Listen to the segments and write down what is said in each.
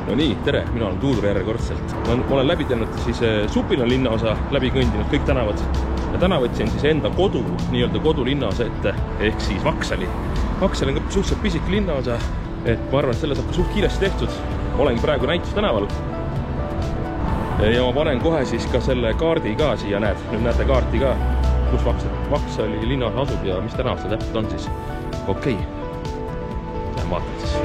No nii, tere, mina olen Tuudur järjekordselt. Ma olen läbi teinud siis Supina linnaosa, läbi kõndinud kõik tänavad. Ja täna võtsin siis enda kodu, nii-öelda kodu linnaosa ette, ehk siis Vaksali. Vaksali on ka suhteliselt pisik linnaosa, et ma arvan, et selle saab ka suht kiiresti tehtud. Olengi praegu Näitus tänaval. Ja ma panen kohe siis ka selle kaardi ka siia, näed. Nüüd näete kaarti ka, kus Vaksali linnaosa asub ja mis tänav see täpselt on siis. Okei. Lähen vaatan siis.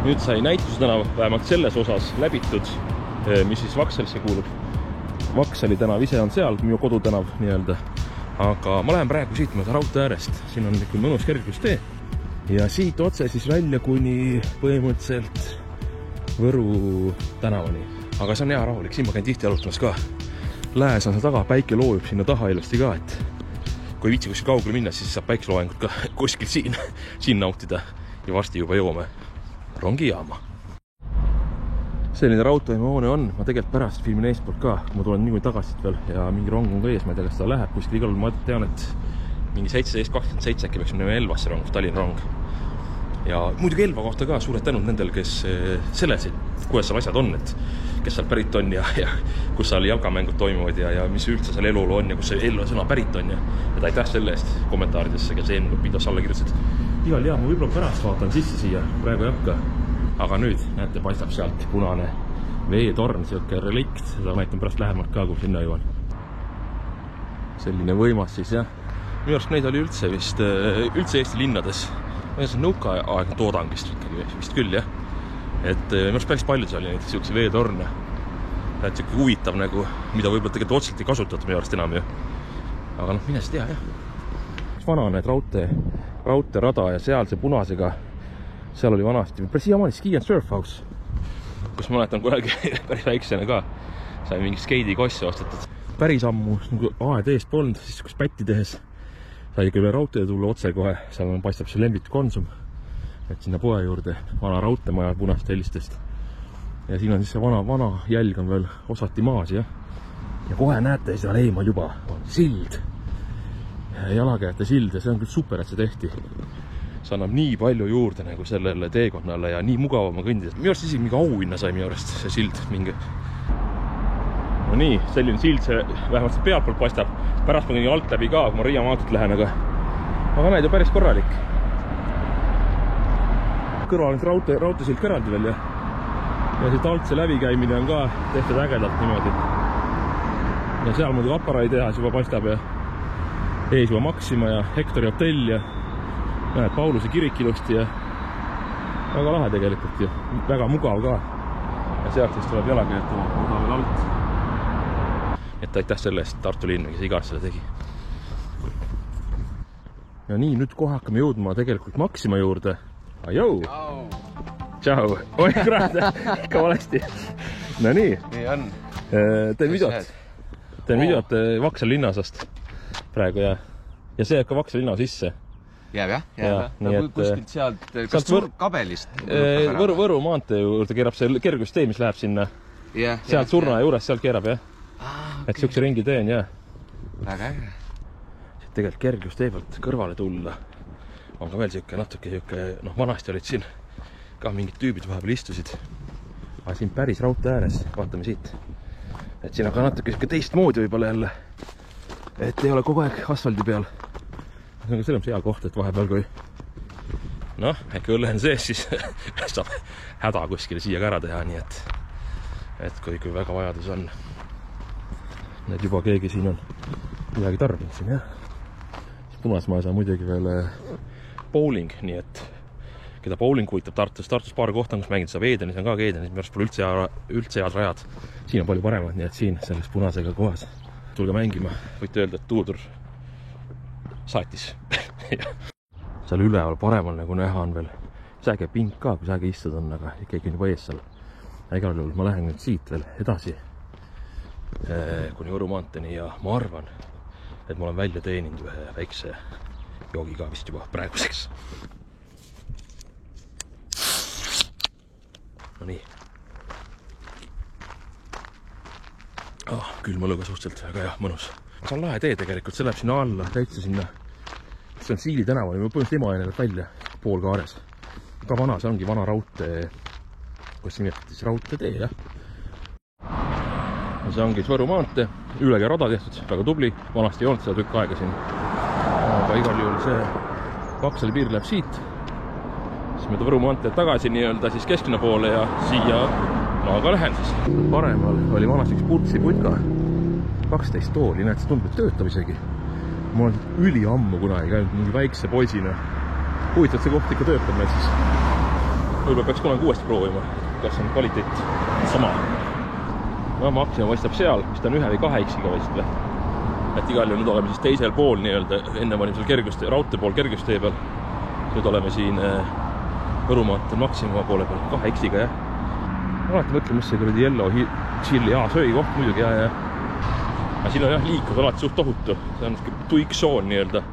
Nüüd sai Näituse tänav vähemalt selles osas läbitud, mis siis Vaksalisse kuulub. Vaksali tänav ise on seal, minu kodutänav nii-öelda. Aga ma lähen praegu siit mööda raudtee äärest. Siin on ikka mõnus kergustee. Ja siit otse siis välja kuni põhimõtteliselt Võru tänavani. Aga see on hea rahulik, siin ma käin tihti jalutamas ka. Lääs on see taga, päike loojub sinna taha ilusti ka, et kui viitsi kuskil kaugele minna, siis saab päikeseloojangut ka kuskil siin nautida. Ja varsti juba jõuame rongijaama. Selline raudteehoone on, ma tegelikult pärast filmin eespoolt ka, ma tulen niikuinii tagasi veel ja mingi rong on ka ees, ma ei tea, kas ta läheb kuskil igal, ma tean, et mingi 17.27 äkki peaks minema Elvasse rong, Tallinna rong. Ja muidugi Elva kohta ka suured tänud nendel, kes selesid, kuidas seal asjad on, et kes seal pärit on ja kus seal jalgamängud toimuvad ja mis üldse seal elulu on ja kus see elu sõna pärit on ja aitäh selle eest kommentaaridesse, kes eelmine videos alla kirjutasid. Igal hea, ma võib-olla pärast vaatan sisse siia, praegu ei hakka. Aga nüüd, näete, paistab sealt punane veetorn, selline relikt, seda näitan pärast lähemalt ka, kui sinna jõuan. Selline võimas siis, jah. Minu arust neid oli üldse Eesti linnades. See on nõukaaegne toodang vist küll, jah. Et minu arust päris palju oli neid selline veetorne. Et selline huvitav, nagu, mida võib-olla tegelikult otseselt ei kasutatud minu arust enam ju. Aga noh, mine see tea, jah. Vana need raudteerada ja seal see punasega, seal oli vanasti, päris siiamaani Ski and Surf House, kus ma mäletan kunagi päris väiksena ka, sai mingi skeidikosse ostetud. Päris ammu, nagu aed eest polnud, siis kus pätti tehes sai ikka üle raudtee tulla otse kohe, seal paistab see Lembitu Konsum, et sinna poe juurde, vana raudteemaja punast hellistest. Ja siin on siis see vana jälg on veel osati maas, jah. Ja kohe näete, seal eemal juba on sild. Jalakäjate sild ja see on küll super, et see tehti. See annab nii palju juurde nagu sellele teekonnale ja nii mugavama kõndida. Minu arust isegi mingi auhinna sai minu arust see sild mingi. No nii, selline sild see vähemalt see pealtpoolt paistab. Pärast ma tegin alt läbi ka, kui ma Riia maantut lähen, aga näid ju päris korralik. Kõrval on raudteesild kõraldi veel ja siit alt see läbikäimine on ka tehtud ägedalt niimoodi. Ja seal muidu aparaadi tehas juba paistab ja ees juba Maxima ja Hektori hotell ja näed, Pauluse kirik ilusti ja väga lahe tegelikult ja väga mugav ka. Ja sealt siis tuleb jalakäijate mugav alt. Et aitäh selle eest Tartu linn, kes igast selle tegi. Ja nii, nüüd kohe hakkame jõudma tegelikult Maxima juurde. Ajou! Tšau! Oi, kurat, ikka valesti. No nii. Nii on. Teen videot Vaksali linnaosast praegu ja see jääb ka Vaksali linna sisse. Jääb jah? Nagu kuskilt sealt, kas kabelist? Võru maantee juurde keerab see kergustee, mis läheb sinna. Sealt surna juures, sealt keerab, jah. Et siukse ringi teen, jah. Väga äge. Siit tegelikult kergustee pealt kõrvale tulla. On ka veel natuke, vanasti olid siin ka mingid tüübid vahepeal istusid. Aga siin päris raudtee ääres, vaatame siit. Et siin on ka natuke teistmoodi võib-olla jälle. Et ei ole kogu aeg asfaldi peal. See on ka selles hea koht, et vahepeal kui äkki õlle on sees, siis saab häda kuskile siia ka ära teha, nii et kui väga vajadus on. Need juba keegi siin on midagi tarbinud siin, jah. Punasmajas on muidugi veel bowling, nii et keda bowling huvitab Tartus paar kohta, kus mängid saab Edenis, on ka Edenis, minu arust pole üldse head rajad. Siin on palju paremad, nii et siin selles punasega kohas tulge mängima, võite öelda, et Tuudur saatis. Seal üleval paremal nagu näha on veel säge pink ka, kui säge istud on, aga keegi on juba ees seal. Igal juhul ma lähen nüüd siit veel edasi kuni Võru maanteni ja ma arvan, et ma olen välja teeninud ühe väikse joogi ka vist juba praeguseks. No nii. Külma lõuga suhteliselt, aga jah, mõnus. See on lahe tee tegelikult, see läheb sinna alla, täitsa sinna. See on Siili tänavani, ma põhimõtteliselt Emajõe välja, poolkaares. ka vana, see ongi vana raudtee, kus nimetati siis raudteetee, jah. Ja see ongi Võru maantee, ülegi rada tehtud, väga tubli, vanasti ei olnud seda tükk aega siin. Aga igal juhul see Vaksali piir läheb siit, siis mööda Võru maanteed tagasi nii-öelda siis kesklinna poole ja siia maaga lähen siis. Paremal oli vanasti üks Purtsi putka, 12 tooli, näed, see tundub, et töötab isegi. Ma olen üliammu kunagi käinud mingi väikse poisina. Huvitav, see koht ikka töötab meil siis. Võib-olla peaks kunagi uuesti proovima, kas on kvaliteet sama. No Maxima paistab seal, mis ta on 1 või 2 X-iga vist või. Et igal juhul nüüd oleme siis teisel pool nii-öelda, enne olime seal kergustee, raudtee pool kergustee peal. Nüüd oleme siin Võru maanteel Maxima poole peal, 2 X-iga, jah. Alati mõtlen, mis see kuradi Yellow Chili söögikoht muidugi, ja. Aga siin on jah, liiklus alati suht tohutu. See on tuiksoon nii-öelda.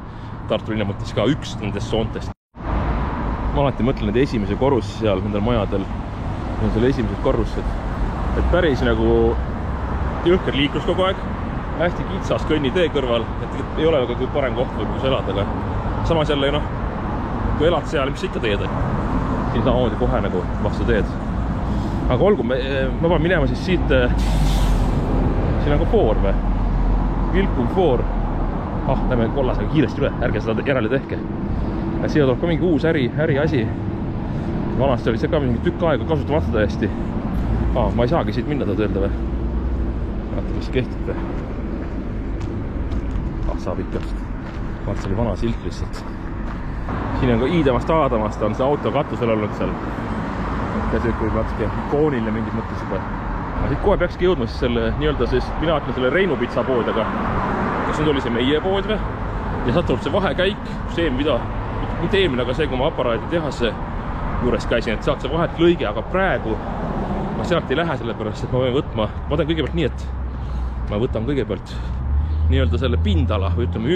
Tartu linna mõttes ka üks nendest soontest. Ma alati mõtlen need esimese korrus seal, nendel majadel. Need on seal esimesed korrused. Et päris nagu jõhker liiklus kogu aeg. Hästi kitsas kõnni tee kõrval. Et ei ole väga kui parem koht või kus elada. Aga samas jälle, kui elad seal, mis sa ikka teed? Siin samamoodi kohe nagu vastu teed. Aga olgu, ma pean minema siis siit. Siin on ka foor või? Vilkum foor. Lähme kollasega kiiresti üle, ärge seda järele tehke. Ja siia tuleb ka mingi uus äri asi. Vanasti oli see ka mingi tükk aega kasutamata täiesti. Ma ei saagi siit minna tõed öelda või? Vaata, mis kehtib või? Saab ikka. Vaata, see oli vana silt lihtsalt. Siin on ka Iidemast Aadamast on see auto katusel olnud seal. See võib natuke ikooniline mingis mõttes juba. Siit kohe peakski jõudma siis selle nii-öelda siis, mina ütlen selle Reinu pitsa pood, aga kas nüüd oli see meie pood või? Ja saad tuleb see vahekäik, see mida, mitte eelmine, aga see, kui ma aparaadi tehase juures käisin, et saad see vahet lõige, aga praegu ma sealt ei lähe sellepärast, et ma võin võtma, ma teen kõigepealt nii, et ma võtan kõigepealt nii-öelda selle pindala või ütleme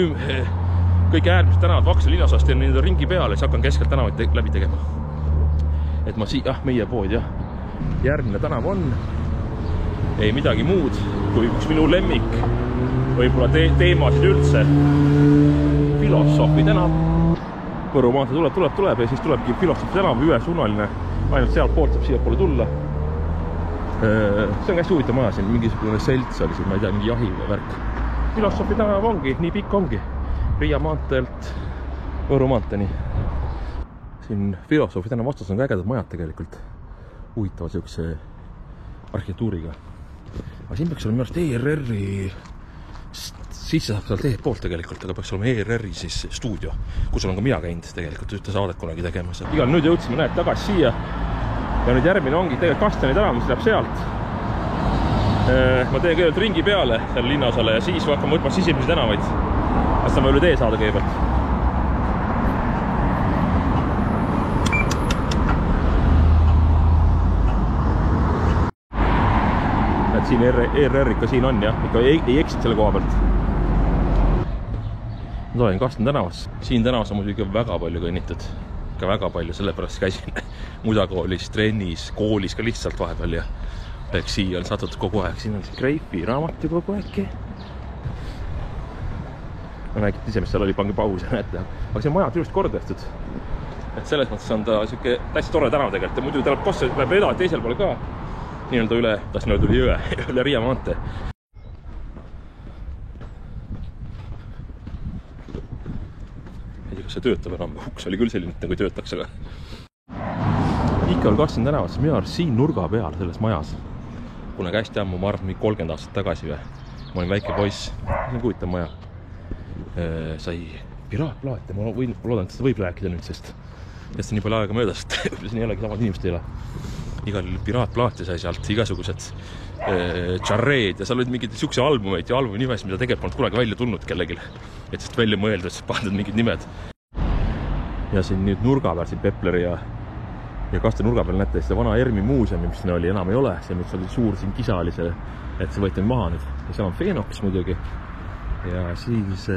kõik äärmised tänavad Vaksali linnaosast teen nii-öelda ringi peale, siis hakkan keskelt tänavaid läbi tegema. Et ma meie pood, jah. Järgmine tänav on ei midagi muud kui üks minu lemmik võib-olla teemasid üldse Filosoofi tänav. Võru maantee tuleb ja siis tulebki Filosoofi tänav ühesuunaline, ainult sealt poolt saab siia poole tulla. See on hästi huvitav maja siin, mingisugune selts oli siin, ma ei tea, mingi jahi või värk. Filosoofi tänav ongi, nii pikk ongi Riia maanteelt Võru maanteeni. Siin Filosoofi tänav vastas on ka ägedad majad tegelikult huvitava siukse arhitektuuriga. Aga siin peaks olema minu arust ERR-i sisse saab seal teed poolt tegelikult, aga peaks olema ERR-i siis stuudio, kus on ka mina käinud tegelikult ühte saadet kunagi tegemas. Igal nüüd jõudsime näed tagasi siia ja nüüd järgmine ongi tegelikult Kastjani tänav, mis läheb sealt. Ma teen kõigepealt ringi peale selle linnaosale ja siis hakkame võtma sisimisi tänavaid. Kas saame üle tee saada kõigepealt? Siin ERR ikka siin on, jah, ikka ei eksid selle koha pealt. Ma olen Kastjani tänavas. Siin tänavas on muidugi väga palju kõnnitud. Ikka väga palju, sellepärast käisin mudakoolis, trennis, koolis ka lihtsalt vahepeal ja eks siia on satutud kogu aeg. Siin on see Greifi raamat ju kogu aeg. Ma nägin ise, mis seal oli, pange paus ja näete. Aga see maja on ilusti korda tehtud. Et selles mõttes on ta siuke täiesti tore tänav tegelikult. Ja muidu ta läheb edasi teisel poole ka. Nii-öelda üle, tahtsin öelda üle jõe, üle Riia maantee. Ei tea, kas see töötab enam, uks oli küll selline, kui töötaks, aga ikka oli Kastjani tänavas, minu arust siin nurga peal selles majas. Kunagi hästi ammu, ma arvan, 30 aastat tagasi või. Ma olin väike poiss, see on huvitav maja. Sai piraatplaate, ma loodan, et seda võib rääkida nüüd, sest nii palju aega möödas, et siin ei olegi samad inimesed ei ole. Igal piraatplaati sai sealt igasugused Charreed ja seal olid mingid siukse albumeid ja albumi nimes, mida tegelikult polnud kunagi välja tulnud kellegil. Et sest välja mõeldud, pandud mingid nimed. Ja siin nüüd nurga peal, siin Pepleri ja Kastjani nurga peal näete seda vana ERMi muuseumi, mis siin oli, enam ei ole. See mis oli suur siin kisa oli see, et see võeti maha nüüd. Ja seal on Fenox muidugi. Ja siis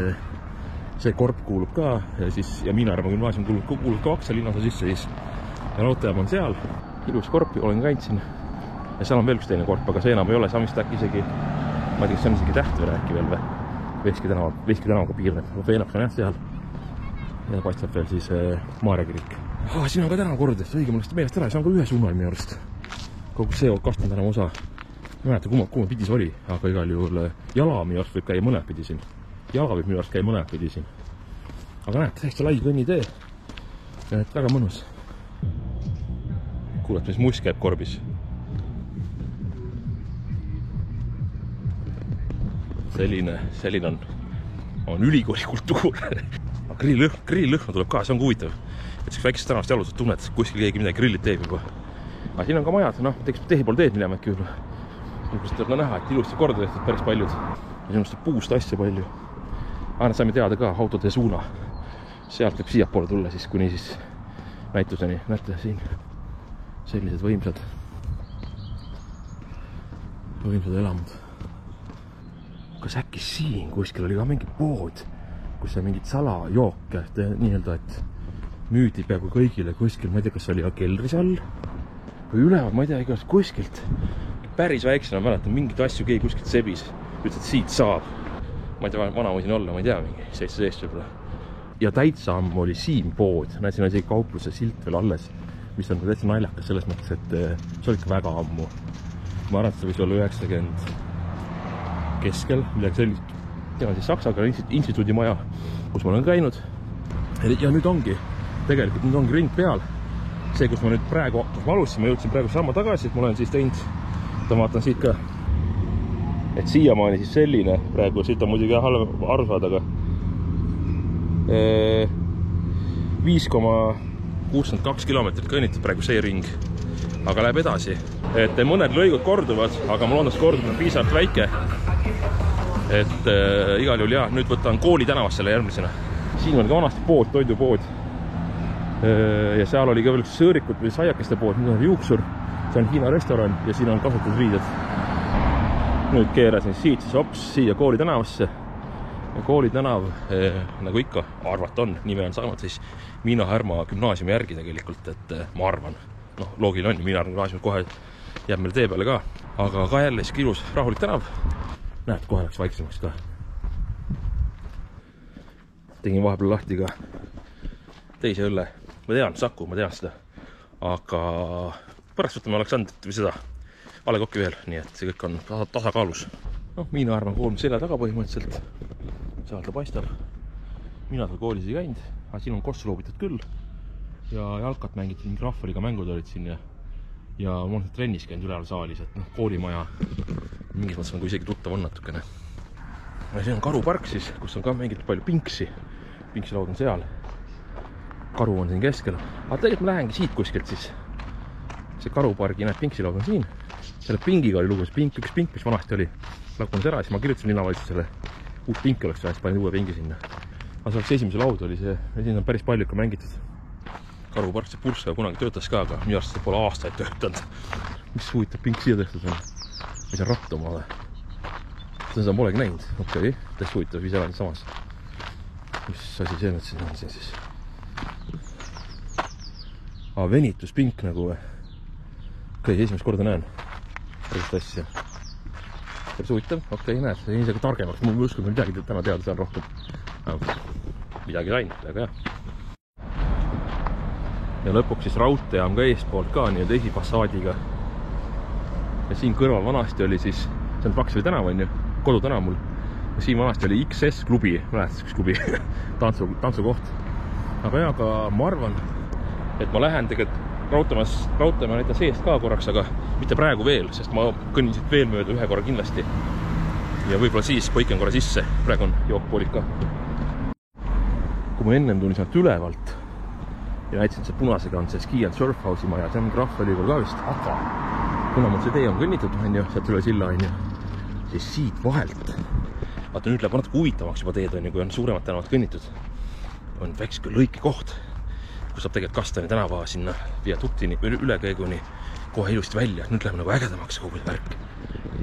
see korp kuulub ka ja Miinarma gümnaasium kuulub ka Vaksali linnaosa sisse siis. Ja raudteejaam on seal. Ilus korp, olen käinud siin ja seal on veel üks teine korp, aga see enam ei ole, see on vist äkki isegi, ma ei tea, kas see on isegi Tähtvere äkki veel või Veski tänavaga piirneb, Fenox on jah seal ja paistab veel siis Maarja kirik. Siin on ka täna kord, õige mul meelest ära, see on ka ühe suunal minu arust. Kogu see Kastna tänava osa. Ma ei mäleta, kumma pidi see oli, aga igal juhul jala minu arust võib käia mõned pidi siin. Jala võib minu arust käia mõned pidi siin. Aga näed, täiesti lai kõnnitee. Ja et väga mõnus. Kuuled, mis muss käib korbis. Selline on ülikooli kultuur. Grillõhna tuleb ka, see on ka huvitav. Et siis väikesest tänavast jalused tunned, et kuskil keegi midagi grillit teeb juba. Aga siin on ka majad, teeks tehi pool teed minema äkki võib-olla. Just tuleb näha, et ilusti korda tehtud päris paljud. Ja sinust puust asja palju. Aga saime teada ka autode suuna. Sealt võib siia poole tulla siis, kuni siis näituseni. Näete siin sellised võimsad elamud. Kas äkki siin kuskil oli ka mingi pood, kus on mingid salajooke, nii-öelda, et müüdi peaaegu kõigile kuskil, ma ei tea, kas oli keldris all või üleval, ma ei tea, igast kuskilt. Päris väiksena mäletan, mingid asju keegi kuskilt sebis, ütles, et siit saab. Ma ei tea, vana võisin olla, ma ei tea, mingi 17 võib-olla. Ja täitsa ammu oli siin pood, näed, siin oli isegi kaupluse silt veel alles, mis on täitsa naljakas selles mõttes, et see oli ikka väga ammu. Ma arvan, et see võis olla 90 keskel, midagi sellist. Tean siis Saksaga instituudi maja, kus ma olen käinud. Ja nüüd ongi, tegelikult nüüd ongi ring peal. See, kus ma nüüd praegu, kus ma alustasin, ma jõudsin praegu samma tagasi, et ma olen siis teinud, ma vaatan siit ka, et siiamaani siis selline, praegu siit on muidugi halb aru saada, aga 5,62 kilomeetrit kõnnitud praegu see ring, aga läheb edasi. Et mõned lõigud korduvad, aga mul on kordumine piisavalt väike. Et igal juhul jah, nüüd võtan Kooli tänavast selle järgmisena. Siin oli ka vanasti pood, toidupood. Ja seal oli ka veel sõõrikud või saiakeste pood, nüüd on juuksur. See on Hiina restoran ja siin on kasutatud riided. Nüüd keerasin siit siis hops siia Kooli tänavasse. Ja Kooli tänav, nagu ikka, arvat on, nime on saanud siis Miina Härma gümnaasiumi järgi tegelikult, et ma arvan. Loogiline on, Miina Härma gümnaasiumi kohe jääb meil tee peale ka. Aga ka jälle siis ilus rahulik tänav. Näed, kohe läks vaiksemaks ka. Tegin vahepeal lahti ka teise õlle. Ma tean, Saku, ma tean seda. Aga pärast võtame Aleksandrit või seda A. Le Coq'i veel, nii et see kõik on tasakaalus. Miina Härma kool selja taga põhimõtteliselt. Sealt ta paistab. Mina seal koolis ei käinud, aga siin on kossu loobitud küll. Ja jalkat mängiti, mingi rahvaliga mängud olid siin ja ma olen trennis käinud üleval saalis, et koolimaja mingis mõttes on kui isegi tuttav on natukene. Ja siin on karupark siis, kus on ka mängitud palju pinksi. Pinksilaud on seal. Karu on siin keskel. Aga tegelikult ma lähengi siit kuskilt siis. See karupargi, näed, pinksilaud on siin. Selle pingiga oli lugu, üks pink, mis vanasti oli. Lakkunud ära, siis ma kirjutasin linnavalitsusele. Uus pink oleks vaja, siis panin uue pingi sinna. Aga see oleks esimese laud oli see, ja siin on päris palju ikka mängitud. Karupark, see purska kunagi töötas ka, aga minu arust see pole aastaid töötanud. Mis huvitav pink siia tehtud on? Mis on rattu omale? Seda polegi näinud. Okei, täiesti huvitav, ise elanud samas. Mis asi see nüüd siin on siis? Venituspink nagu või? Okei, esimest korda näen. Pärast asja. Päris huvitav, okei, näed, see on isegi targemaks. Mul uskub midagi täna teada saan rohkem. Midagi sain, väga hea. Ja lõpuks siis raudtee on ka eespoolt ka nii-öelda esifassaadiga. Ja siin kõrval vanasti oli siis, see on Vaksali tänav on ju, kodutänav mul. Ja siin vanasti oli XS klubi, mäletas üks klubi, tantsukoht. Aga jah, aga ma arvan, et ma lähen tegelikult raudteema näitan seest ka korraks, aga mitte praegu veel, sest ma kõnnin siit veel mööda ühe korra kindlasti. Ja võib-olla siis põiken korra sisse, praegu on jookpoolik ka. Kui ma ennem tulin sealt ülevalt ja näitasin, et see punasega on see Ski and Surf House'i maja, see on Rahvalikool ka vist, aga kuna mul see tee on kõnnitud, sealt üle silla on ju, siis siit vahelt, vaata nüüd läheb natuke huvitavaks juba teed on ju, kui on suuremad tänavad kõnnitud, on väikske lõikekoht, kus saab tegelikult Kastani tänava sinna viaduktini, ülekäiguni kohe ilusti välja, nüüd läheb nagu ägedamaks kogu see värk.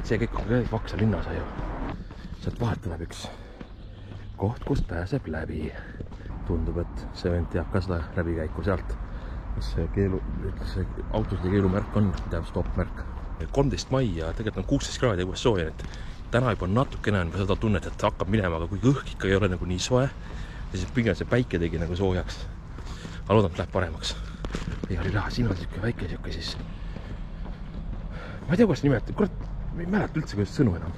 See kõik on Vaksa linnas ju. Sealt vahelt tuleb üks koht, kust pääseb läbi. Tundub, et see vend teab ka seda läbikäiku sealt. See autoside keelumärk on, teab stoppmärk. 13 mai ja tegelikult on 16 kraadi uues sooja, et täna juba natukene on seda tunnet, et hakkab minema, aga kui õhk ikka ei ole nagu nii soe, siis pigem see päike tegi nagu soojaks. aga loodan, et läheb paremaks. Ja oli lahe, siin on väike siis. Ma ei tea, kuidas nimetada, kurat, ma ei mäleta üldse, kuidas sõnu enam.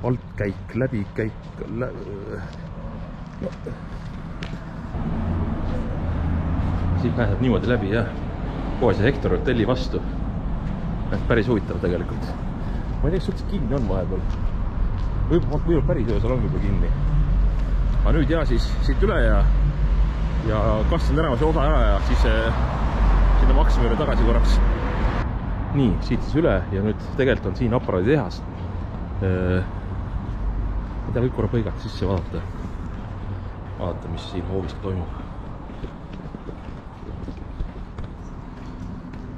Altkäik, läbikäik, no. Siit läheb niimoodi läbi, jah. Kohe see Hector hotelli vastu. Päris huvitav tegelikult. Ma ei tea, kas üldse kinni on vahepeal. Võib-olla päris öösel on võib-olla kinni. Aga nüüd ja siis siit üle ja Kastsani tänavase osa ära ja siis sinna Maxima juurde tagasi korraks. Nii, siit siis üle ja nüüd tegelikult on siin aparaadi tehas. Mida võib korra põigata sisse vaadata. Vaadata, mis siin hoovis toimub.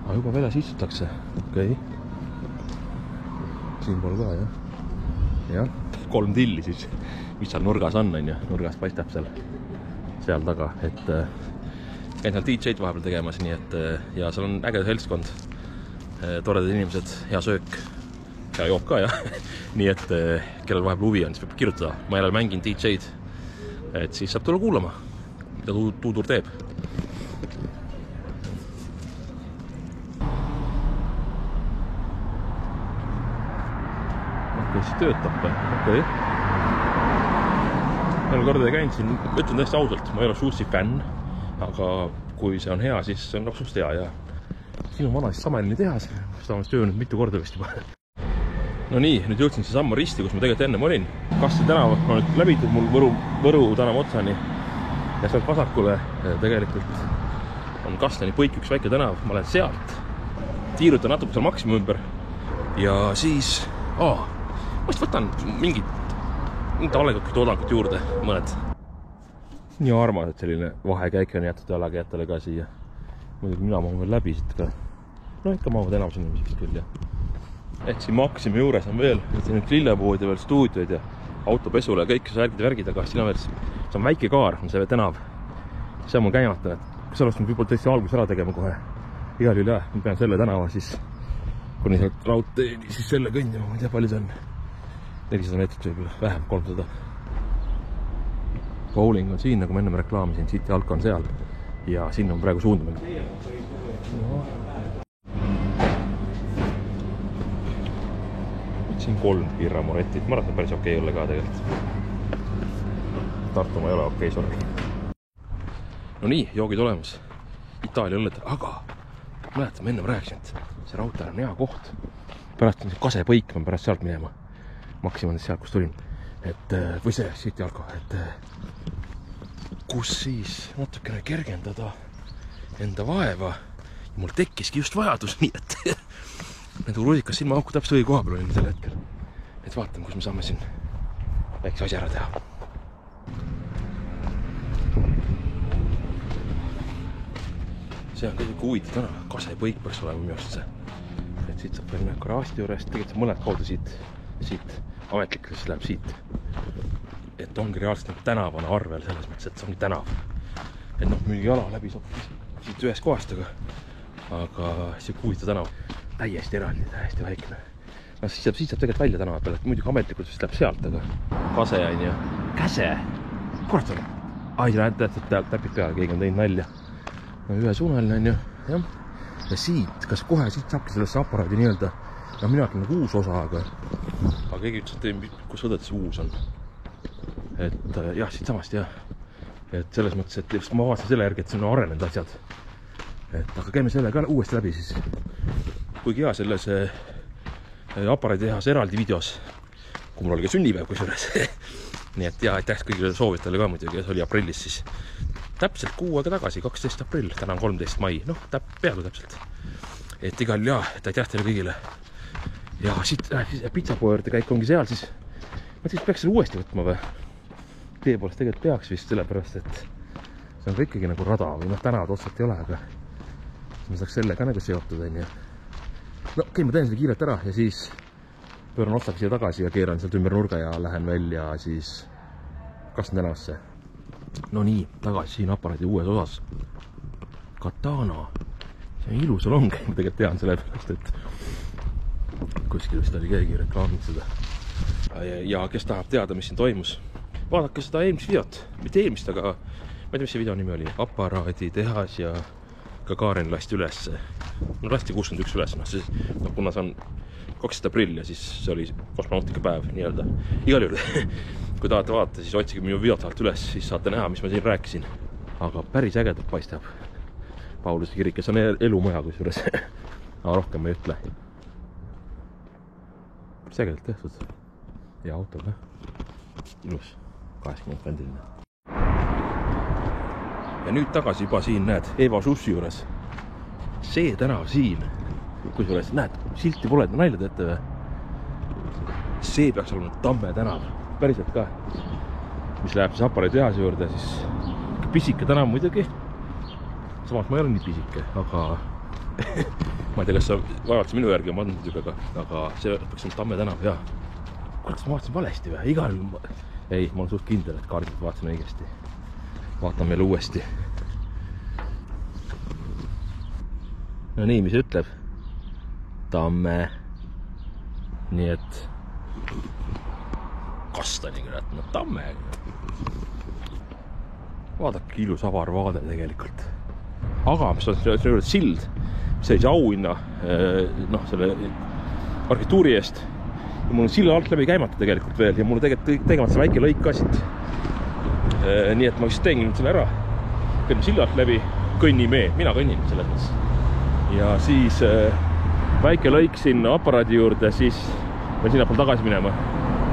Aga juba väljas istutakse. Okei. Siin pool ka, jah. Jah, 3 tilli siis, mis seal nurgas on ja nurgas paistab seal taga, et käin seal DJ-d vahepeal tegemas, nii et ja seal on äge seltskond, toredad inimesed, hea söök, hea joop ka, jah. Nii et kellel vahepeal huvi on, siis peab kirjutada. Ma jälle mängin DJ-d, et siis saab tulla kuulama, mida Tuudur teeb. Siis töötab või? Okei. Mõnel korda käinud siin, ütlen tõesti ausalt, ma ei ole Shoes'i fänn, aga kui see on hea, siis see on absoluutselt hea ja siin on vana siis samaline tehas, seda olen töönud mitu korda vist juba. No nii, nüüd jõudsin see samma risti, kus ma tegelikult ennem olin. Kastsani tänav on nüüd läbitud mul Võru tänava otsani ja sealt vasakule tegelikult on Kastsani Põik üks väike tänav. Ma olen sealt, tiirutan natuke seal Maxima ümber ja siis ma just võtan mingit alekakki juurde, mõned. Nii armas, et selline vahekäik on jätud jalakäijatele ka siia. Muidugi mina mahun veel läbi siit ka. No ikka mahuvad enamus inimeseks küll, jah. Et siin Maxima juures on veel lillepood ja veel stuudioid ja autopesule ja kõik särgid, aga siin on veel, see on väike kaar, on see tänav. See on mul käimata, et kas sellest on võib-olla tõesti algus ära tegema kohe. Igal juhul jah, ma pean selle tänava siis kuni sealt raudteeni, siis selle kõndima, ma ei tea, palju see on. 400 meetrit võib vähem, 300. Bowling on siin, nagu ma ennem reklaamisin, City Alk on seal ja sinna on praegu suundumine. Siin 3 Birra Morettit, ma arvan, päris okei olla ka tegelikult. Tartu ma ei ole okei, sorry. No nii, joogid olemas. Itaalia õlled, aga mäletan, ma ennem rääkisin, et see raudtee on hea koht. Pärast on see Kasepõik, ma pärast sealt minema. Maxima on sealt, kus tulin. Või see City Alko, et kus siis natukene kergendada enda vaeva. Ja mul tekkiski just vajadus, nii et nende rusikas silmaauku täpselt õige koha peal olin sel hetkel. Et vaatame, kus me saame siin väikse asja ära teha. See on kõik huvitav täna. Kasepõik peaks olema minu arust see. Et siit saab veel garaaži juurest, tegelikult mõned kaudu siit ametlikult läheb siit. Et ongi reaalselt nagu tänavana arvel selles mõttes, et see ongi tänav. Et noh, mingi jala läbi saab siit ühest kohast, aga see huvitav tänav täiesti eraldi, täiesti väikne. No siit saab tegelikult välja tänava peale, et muidugi ametlikult vist läheb sealt, aga Kase on ju. Käse! Kurat on! Ai, täpid peale, keegi on teinud nalja. No ühesuunaline on ju, jah. Ja siit, kas kohe siit saabki sellesse aparaadi nii-öelda, no mina ütlen nagu uus osa, aga keegi ütles, et kus õded see uus on. Et jah, siit samast jah. Et selles mõttes, et just ma vaatasin selle järgi, et see on arenenud asjad. Et aga käime selle ka uuesti läbi siis. Kuigi hea selles aparaadi tehas eraldi videos, kui mul oli ka sünnipäev kusjuures. Nii et jah, aitäh kõigile soovitele ka muidugi, kes oli aprillis siis. Täpselt kuu aega tagasi, 12 aprill, täna on 13 mai, noh, peaaegu täpselt. Et igal jah, et aitäh teile kõigile. Ja siit pitsapoojärde käik ongi seal siis. Ma siis peaks selle uuesti võtma või? Tee poolest tegelikult peaks vist sellepärast, et see on ka ikkagi nagu rada või noh, tänavad otsalt ei ole, aga ma saaks selle ka nagu seotud, on ju. No okei, ma teen selle kiirelt ära ja siis pööran otsaga siia tagasi ja keeran sealt ümber nurga ja lähen välja siis Kastsani tänavasse. No nii, tagasi siin aparaadi uues osas. Katana. See on ilus long, ma tegelikult tean sellepärast, et kuskil vist oli keegi reklaamid seda. Ja kes tahab teada, mis siin toimus, vaadake seda eelmist videot. Mitte eelmist, aga ma ei tea, mis see video nimi oli, aparaaditehas ja Gagarin lasti üles. No lasti 61 üles, kuna see on 12. aprill ja siis see oli kosmonautika päev nii-öelda. Igal juhul, kui tahate vaadata, siis otsige minu videot üles, siis saate näha, mis ma siin rääkisin. Aga päris ägedalt paistab. Pauluse kirik, kes on elumaja kusjuures. Aga rohkem ma ei ütle. Päris ägedalt tehtud. Ja autoga. Ilus. 80 kandiline. Ja nüüd tagasi juba siin näed Eva Sussi juures. See tänav siin, kusjuures näed, silti pole, nalja teete või? See peaks olema Tamme tänav, päriselt ka. Mis läheb siis aparaaditehase juurde, siis pisike tänav muidugi. Samas ma ei ole nii pisike, aga ma ei tea, kas sa vaevalt minu järgi on mandnud juba, aga see peaks olema Tamme tänav, jaa. Kurat, ma vaatasin valesti või? Igal juhul ei, ma olen suht kindel, et kaardilt vaatasin õigesti. Vaatan meile uuesti. No nii, mis ütleb? Tamme. Nii et Kastani küll, no Tamme. Vaadake ilus avar vaade tegelikult. Aga mis on selle sild, mis oli see auhinna selle arhitektuuri eest. Ja mul on silla alt läbi käimata tegelikult veel ja mul on tegemata see väike lõik ka siit. Nii et ma vist teengi nüüd selle ära. Kõnnin silla alt läbi, kõnnime, mina kõnnin selles mõttes. Ja siis väike lõik sinna aparaadi juurde, siis ma sinna pool tagasi minema.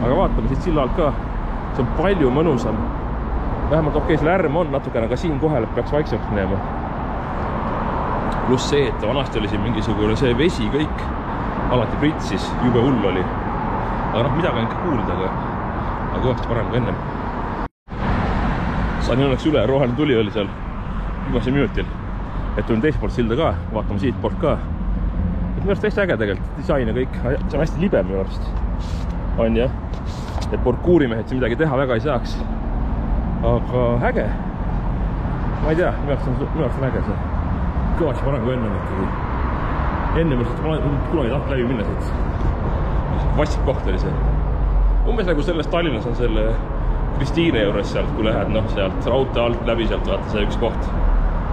Aga vaatame siit silla alt ka. See on palju mõnusam. Vähemalt okei, selle ärm on natukene, aga siin kohal peaks vaiksemaks minema. Pluss see, et vanasti oli siin mingisugune see vesi kõik alati pritsis, jube hull oli. Aga midagi on ikka kuulda, aga kõvasti parem kui ennem. Sain õnneks üle, roheline tuli oli seal viimasel minutil. Et tulin teist poolt silda ka, vaatame siit poolt ka. Et minu arust täiesti äge tegelikult, disain ja kõik. See on hästi libe minu arust. On jah. Et parkuurimehed siin midagi teha väga ei saaks. Aga äge. Ma ei tea, minu arust on äge see. Kõvasti parem kui ennem ikkagi. Enne mõtles, et ma olen kunagi taht läbi minna siit. Vassik koht oli see. Umbes nagu selles Tallinnas on selle Kristiine juures sealt, kui lähed sealt raudtee alt läbi sealt, vaata see üks koht.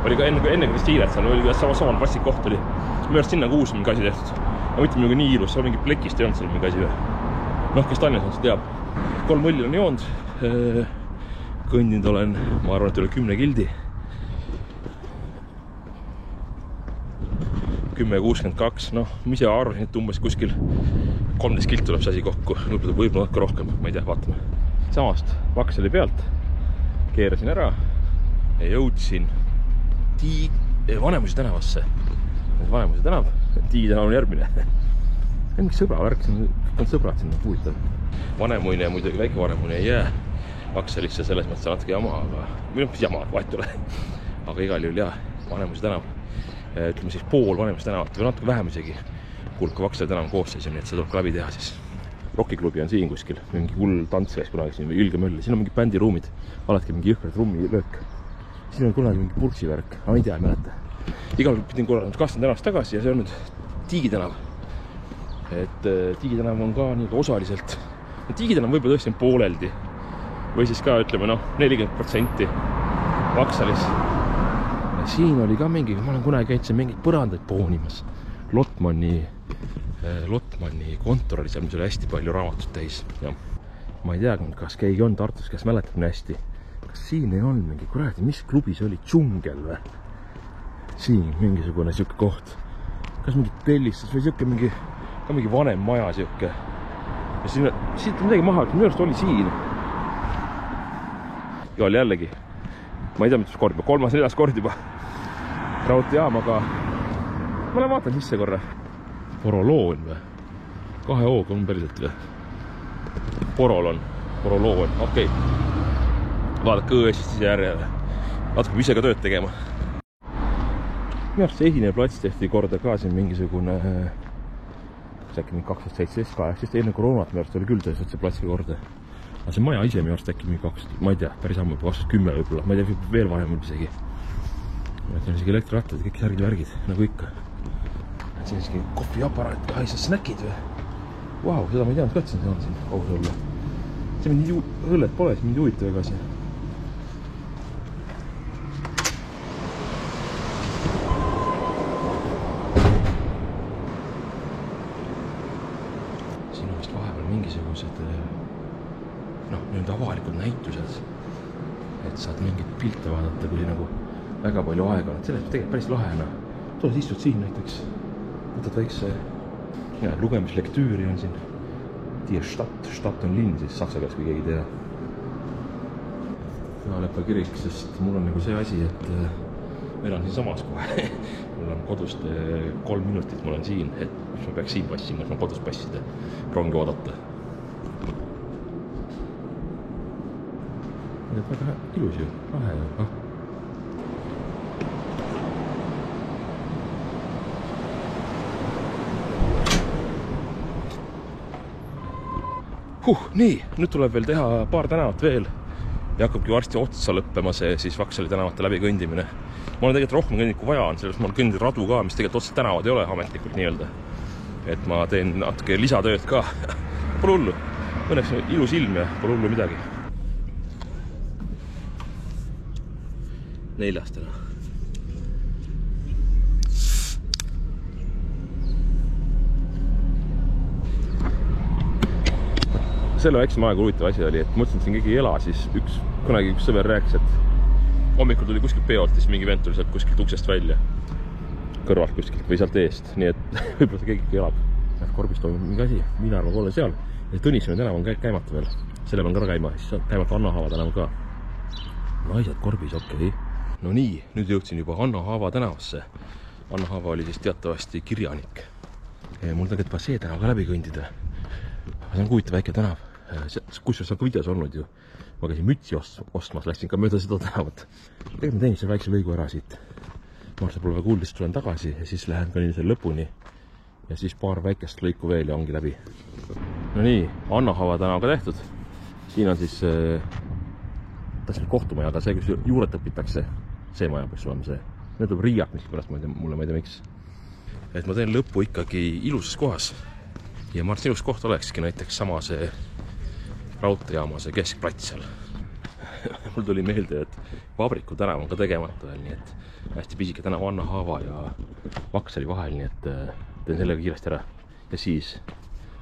Oli ka enne Kristiinet seal, oli samal vassik koht oli. Minu arust sinna kuus mingi asi tehtud. Aga mitte minuga nii ilus, seal mingi plekist ei olnud seal mingi asi või. Kes Tallinnas on, see teab. 3 mulli on joonud. Kõndinud olen, ma arvan, et üle 10 kildi. 10.62, mis ja arvasin, et umbes kuskil 13 kilt tuleb see asi kokku, võib-olla natuke rohkem, ma ei tea, vaatame. Samast Vaksali pealt keerasin ära ja jõudsin Vanemuise tänavasse. Vanemuise tänav, Tiigi tänav on järgmine. Mingi sõbra värk, kõik on sõbrad sinna huvitav. Vanemuine ja muidugi väike Vanemuine ei jää Vaksalisse, selles mõttes natuke jama, aga minu jama, vahet ei ole. Aga igal juhul jah, Vanemuise tänav. Ütleme siis pool Vanemuise tänavat või natuke vähem isegi kuulub Vaksali tänav koosseis, nii et see tuleb ka läbi teha siis. Rockiklubi on siin kuskil, mingi hull tants käis kunagi siin või ülge mölli. Siin on mingi bändiruumid, alati mingi jõhkrad rummilöök. Siin on kunagi mingi purksivärk, aga ma ei tea, ei mäleta. Igal pidin korranud Kastani tänavast tagasi ja see on nüüd Tiigi tänav. Et Tiigi tänav on ka nii osaliselt. Tiigi tänav võib-olla tõesti on pooleldi või siis ka ütleme 40% Vaksalis. Siin oli ka mingi, ma olen kunagi käinud siin mingid põrandaid poonimas. Lotmani kontor oli seal, mis oli hästi palju raamatut täis. Ja ma ei tea, kas keegi on Tartus, kes mäletab nii hästi. Kas siin ei olnud mingi, kuradi, mis klubi see oli? Džungel või? Siin mingisugune siuke koht. Kas mingi tellistas või siuke mingi vanem maja siuke. Ja siit midagi maha, et minu arust oli siin. Ja oli jällegi. Ma ei tea, mis kord juba, 3.-4. kord juba. Raudteejaam, aga ma olen vaatan sisse korra. Poroloon või? 2 O-ga on päriselt või? Poroloon, okei. Vaadake õõsist siis järjele. Natuke ise ka tööd tegema. Minu arust see esine plats tehti korda ka siin mingisugune äkki mingi 2017, 18, enne koroonat minu arust oli küll tõesti see platsi korda. Aga see maja ise minu arust äkki mingi 20, ma ei tea, päris ammu 2010 võib-olla, ma ei tea, veel varem isegi. See on isegi elektrirattad, kõik särgid värgid, nagu ikka. See on isegi kohviaparaat, sa snäkid või? Vau, seda ma ei teadnud ka, et see on siin aus olla. See mind nii õllet pole, see mind huvitav ega see. mingisugused nüüd avalikud näitused, et saad mingit pilte vaadata, kui nagu väga palju aega on. Sellest tegelikult päris lahena. Tuled istud siin näiteks, võtad väikse lugemislektuuri on siin. Die Stadt on linn, siis saksa keeles, kui keegi ei tea. Alepa kirik, sest mul on nagu see asi, et ma elan siin samas kohe. Mul on kodust 3 minutit, mul on siin, et ma peaks siin passima, et ma kodus passida, rongi oodata. Väga ilus ju, lahe ju. Nii, nüüd tuleb veel teha paar tänavat veel ja hakkabki varsti otsa lõppema see siis Vaksali tänavate läbi kõndimine. Ma olen tegelikult rohkem kõndid kui vaja on, sellest ma olen kõndid radu ka, mis tegelikult otsa tänavad ei ole ametlikult nii-öelda. Et ma teen natuke lisatööd ka. Pole hullu. Õnneks on ilus ilm ja pole hullu midagi. 4. Selle väiksema aega huvitav asi oli, et mõtlesin, et siin keegi ei ela, siis kunagi üks sõber rääkis, et hommikul tuli kuskilt peolt, siis mingi vend tuli sealt kuskilt uksest välja, kõrvalt kuskilt või sealt eest, nii et võib-olla see keegi elab. Korbis toimub mingi asi, mina arvan, olen seal. Ja Tõnismäe tänav on käimata veel, selle pean ka käima, siis käimata Anna Haava tänav ka. Naised Korbis, okei. No nii, nüüd jõudsin juba Anna Haava tänavasse. Anna Haava oli siis teatavasti kirjanik. Mul tegelikult see tänav ka läbi kõndida. See on huvitav väike tänav. Kusjuures on ka videos olnud ju. Ma käisin mütsi ostmas, läksin ka mööda seda tänavat. Tegelikult ma tein selle väikse lõigu ära siit. Ma arvan, pole väga kuuldist, tulen tagasi ja siis lähen ka selle lõpuni. Ja siis paar väikest lõiku veel ja ongi läbi. No nii, Anna Haava tänav ka tehtud. Siin on siis kohtumaja, aga see, kus juuret õpitakse, see maja peaks olema see. Need on Riiak, mis pärast mulle ma ei tea miks. Et ma teen lõppu ikkagi ilusas kohas. Ja ma arvan, ilus koht olekski näiteks sama see raudteejaama, see keskplats seal. Mul tuli meelde, et Vabriku tänav on ka tegemata veel, nii et hästi pisike tänav Anna Haava ja Vaksali vahel, nii et teen sellega kiiresti ära. Ja siis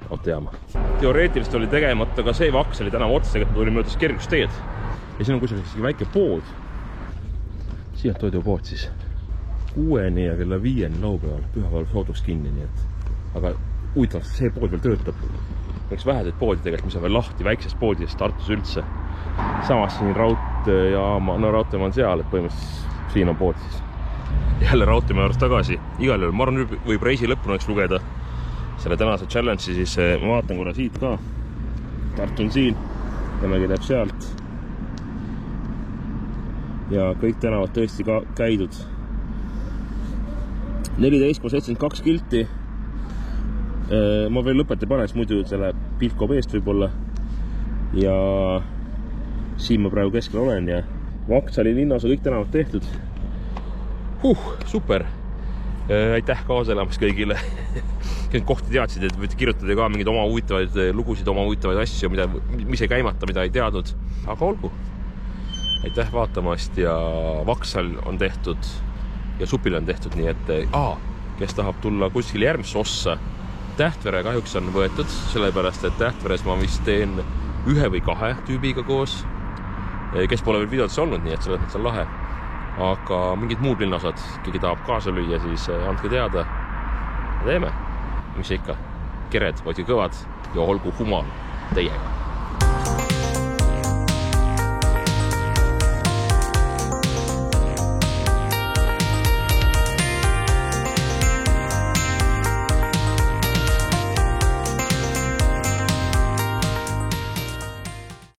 raudteejaama. Teoreetiliselt oli tegemata ka see Vaksali tänav otsa, et ma tulin möödas kergusteed. Ja siin on kusjuures väike pood. Siin on toidupood siis 6 ja kella 5 laupäeval, pühapäeval sooduks kinni, nii et aga huvitavalt see pood veel töötab. Üks väheseid poodi tegelikult, mis on veel lahti väiksest poodidest Tartus üldse. Samas siin raudteejaama, no raudteejaama on seal, et põhimõtteliselt siin on pood siis. Jälle raudteejaama juures tagasi. Igal juhul, ma arvan, võib reisi lõppunaks lugeda selle tänase challenge'i, siis ma vaatan korra siit ka. Tartu on siin, Tämmegi läheb sealt. Ja kõik tänavad tõesti ka käidud. 14,72 kilti. Ma veel lõpeti paneks, muidu selle pilt koob eest võib-olla. Ja siin ma praegu keskel olen ja Vaksali linnas on kõik tänavad tehtud. Super! Aitäh kaasa elamast kõigile. Kõik kohti teadsid, et võite kirjutada ka mingid oma huvitavaid lugusid, oma huvitavaid asju, mis ei käimata, mida ei teadnud. Aga olgu. Aitäh vaatamast ja Vaksal on tehtud ja Supil on tehtud, nii et kes tahab tulla kuskil järgmisse ossa, Tähtvere kahjuks on võetud, sellepärast, et Tähtveres ma vist teen 1 või 2 tüübiga koos, kes pole veel videodes olnud, nii et selles mõttes on lahe. Aga mingid muud linnasad, keegi tahab kaasa lüüa, siis andke teada. Teeme, mis ikka, kered, hoidke kõvad ja olgu humal teiega.